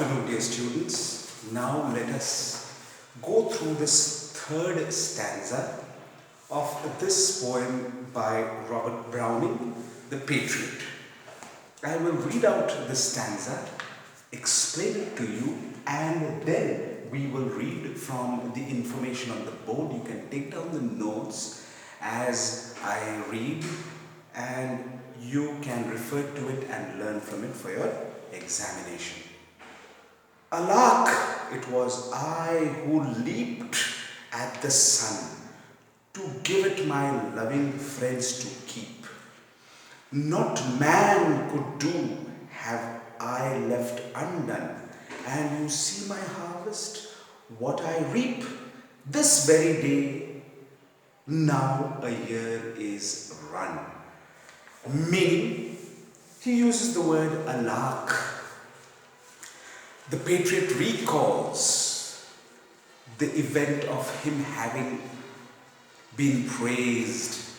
afternoon, dear students. Now let us go through this third stanza of this poem by Robert Browning, The Patriot. I will read out the stanza, explain it to you, and then we will read from the information on the board. You can take down the notes as I read, and you can refer to it and learn from it for your examination. Alack, it was I who leaped at the sun to give it my loving friends to keep. Not man could do, have I left undone. And you see my harvest, what I reap, this very day, now a year is run. Meaning, he uses the word alack. The patriot recalls the event of him having been praised,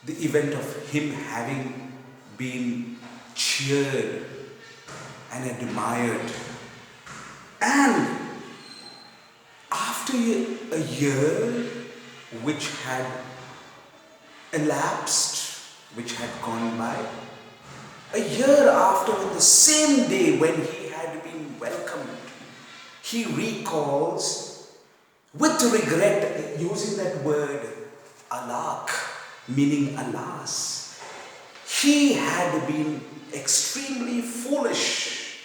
the event of him having been cheered and admired. And after a year which had elapsed, which had gone by, a year after, on the same day when he had been welcomed, he recalls with regret, using that word alack, meaning alas. He had been extremely foolish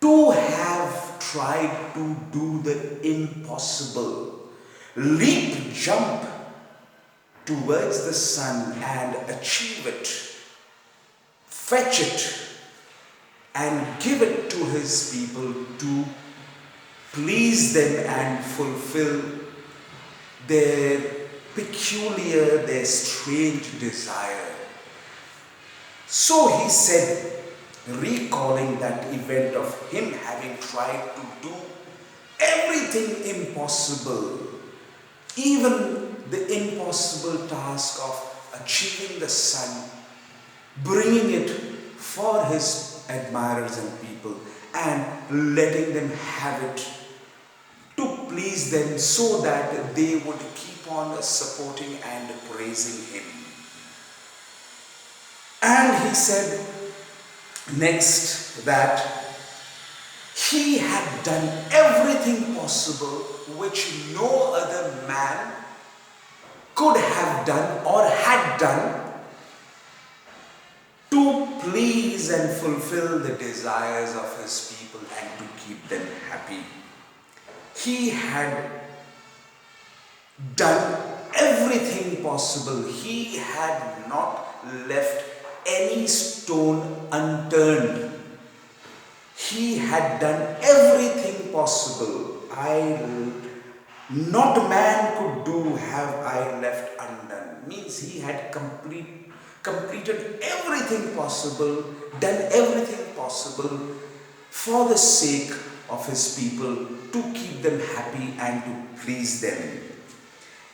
to have tried to do the impossible, leap, jump towards the sun and achieve it, fetch it and give it to his people to please them and fulfill their peculiar, their strange desire. So he said, recalling that event of him having tried to do everything impossible, even the impossible task of achieving the sun, bringing it for his admirers and people and letting them have it to please them so that they would keep on supporting and praising him. And he said next that he had done everything possible which no other man could have done or had done to please and fulfill the desires of his people and to keep them happy. He had done everything possible. He had not left any stone unturned. He had done everything possible. Not man could do, have I left undone. Means he had completed everything possible, done everything possible for the sake of his people, to keep them happy and to please them.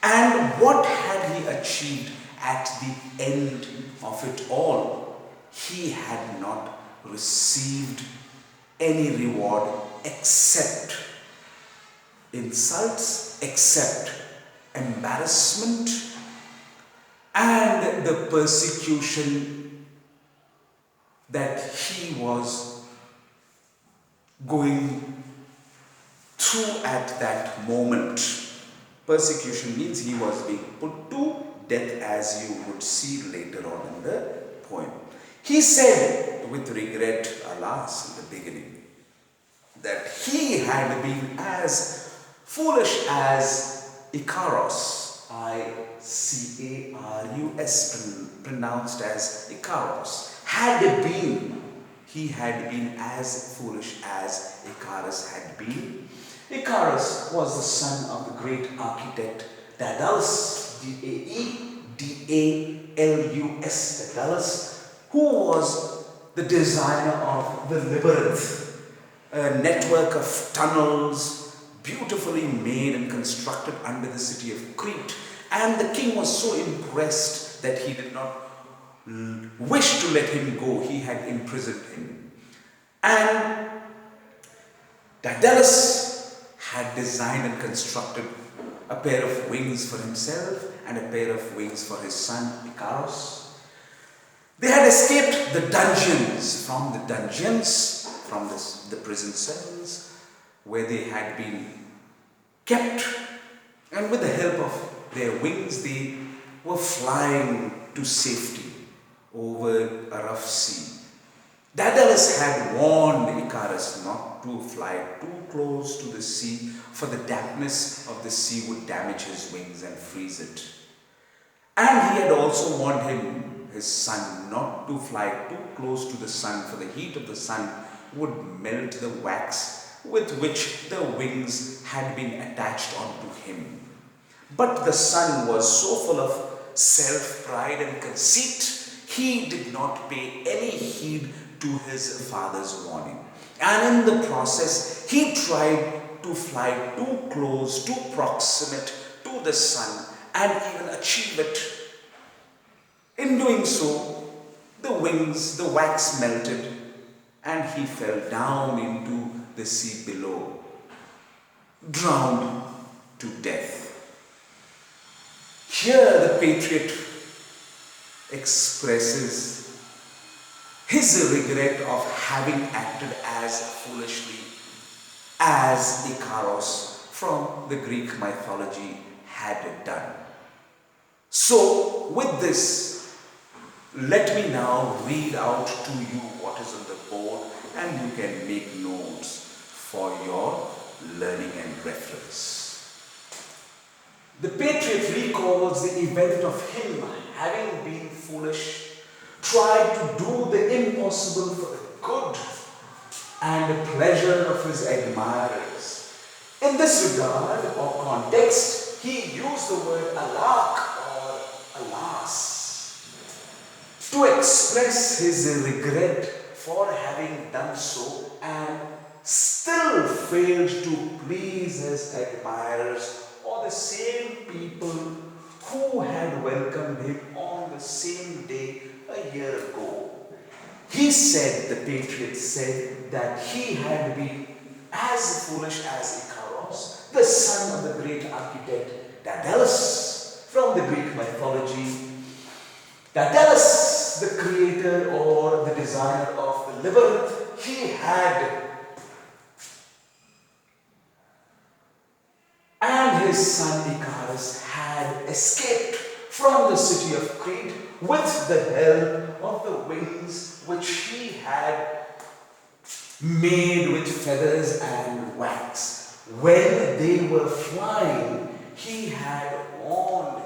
And what had he achieved at the end of it all? He had not received any reward except insults, except embarrassment and the persecution that he was going through at that moment. Persecution means he was being put to death, as you would see later on in the poem. He said with regret, alas, in the beginning, that he had been as foolish as Icarus, Icarus, pronounced as Icarus, he had been as foolish as Icarus had been. Icarus was the son of the great architect Daedalus, Daedalus, Daedalus, who was the designer of the labyrinth, a network of tunnels beautifully made and constructed under the city of Crete. And the king was so impressed that he did not wish to let him go. He had imprisoned him. And Daedalus had designed and constructed a pair of wings for himself and a pair of wings for his son Icarus. They had escaped the dungeons, from the prison cells where they had been kept, and with the help of their wings they were flying to safety over a rough sea. Daedalus had warned Icarus not to fly too close to the sea, for the dampness of the sea would damage his wings and freeze it. And he had also warned his son, not to fly too close to the sun, for the heat of the sun would melt the wax with which the wings had been attached onto him. But the son was so full of self-pride and conceit, he did not pay any heed to his father's warning. And in the process, he tried to fly too close, too proximate to the sun, and even achieve it. In doing so, the wax melted, and he fell down into the sea below, drowned to death. Here the patriot expresses his regret of having acted as foolishly as Icarus from the Greek mythology had done. So, with this, let me now read out to you what is on the board, and you can make notes for your learning and reference. The patriot recalls the event of him having been foolish, tried to do the impossible for the good and the pleasure of his admirers. In this regard or context, he used the word alack or alas to express his regret for having done so and still failed to please his admirers, or the same people who had welcomed him on the same day a year ago. He said, the patriot said, that he had been as foolish as Icarus, the son of the great architect Daedalus from the Greek mythology. Daedalus, the creator or the designer of the labyrinth, he had, and his son Icarus had escaped from the city of Crete with the help of the wings which he had made with feathers and wax. When they were flying, he had warned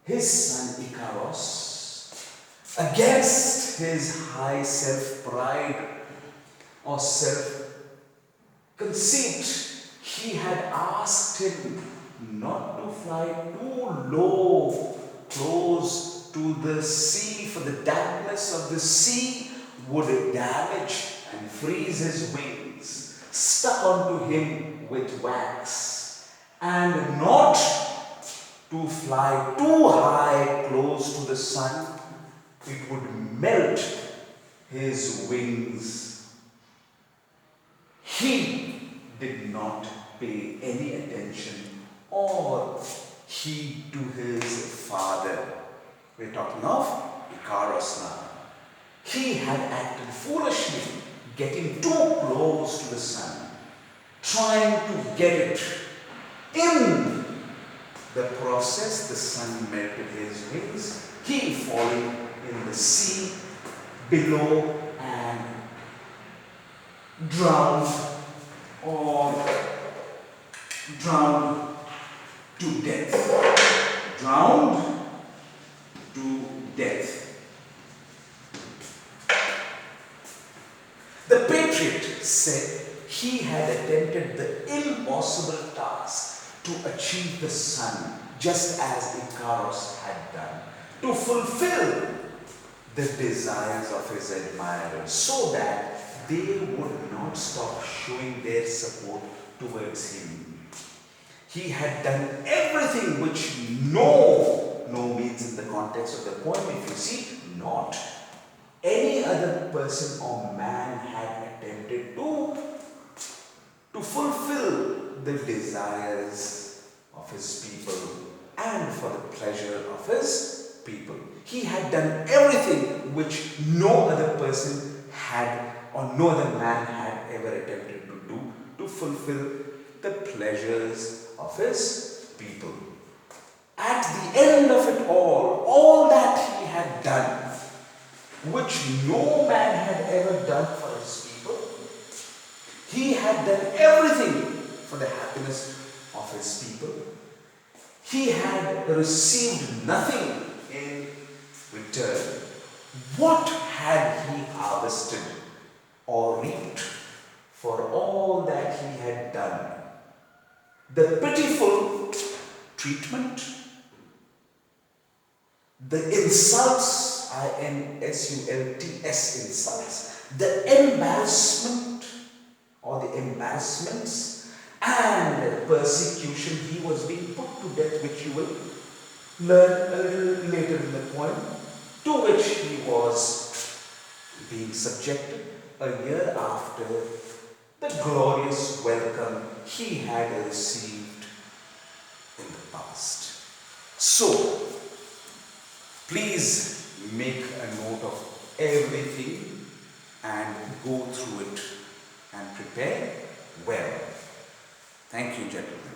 his son Icarus against his high self-pride or self-conceit. He had asked him not to fly too low, close to the sea, for the dampness of the sea would damage and freeze his wings, stuck onto him with wax, and not to fly too high, close to the sun. It would melt his wings. He did not pay any attention or heed to his father. We're talking of Icarus now. He had acted foolishly, getting too close to the sun, trying to get it. In the process, the sun melted his wings, he falling in the sea below and drowned to death. Drowned to death. The patriot said he had attempted the impossible task to achieve the sun, just as Icarus had done, to fulfill the desires of his admirers, so that they would not stop showing their support towards him. He had done everything which no means in the context of the poem, if you see, not any other person or man had attempted desires of his people and for the pleasure of his people. He had done everything which no other person had or no other man had ever attempted to do to fulfill the pleasures of his people. At the end of it all that he had done, which no man had ever done for his people, he had done everything for the happiness of his people. He had received nothing in return. What had he harvested or reaped for all that he had done? The pitiful treatment, the insults, insults, insults, the embarrassment or the embarrassments and persecution. He was being put to death, which you will learn a little later in the poem, to which he was being subjected a year after the glorious welcome he had received in the past. So, please make a note of everything and go through it and prepare well. Thank you, gentlemen.